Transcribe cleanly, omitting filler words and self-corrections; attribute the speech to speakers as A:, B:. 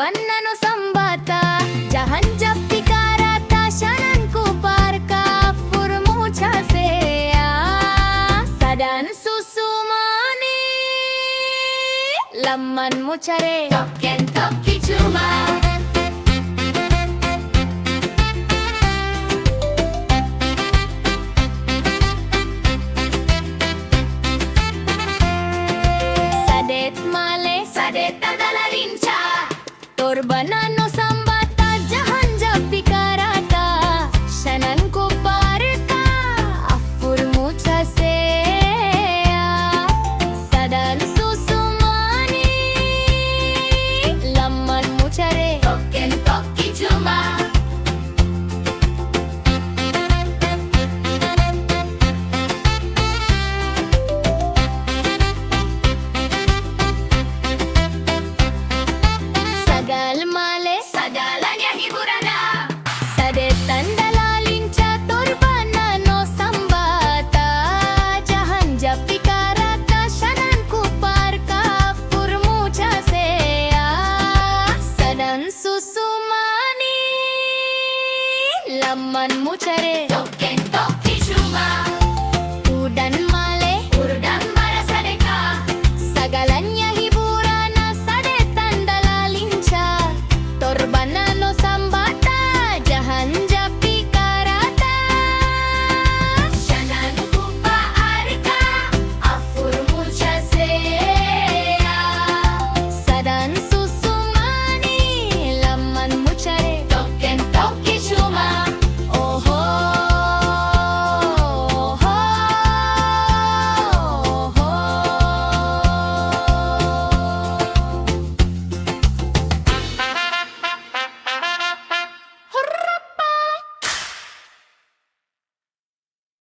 A: Torbanano sambata Jahan japti karata Shananku parka Furmucha sea Sadan susumani Laman mucare Token toki cuma Sadet adalah lincah Torbanano sambata Jahan japti karata Shananku parka Afurmu chasea Sadan susumani Laman mucare Token toki cuma Sagalanya hiburan Sadetan dalalinca Torbanano sambata Jahan japti karata Shananku parka Furmucha sea Sadan susumani Laman mucare Token toki cuma Udan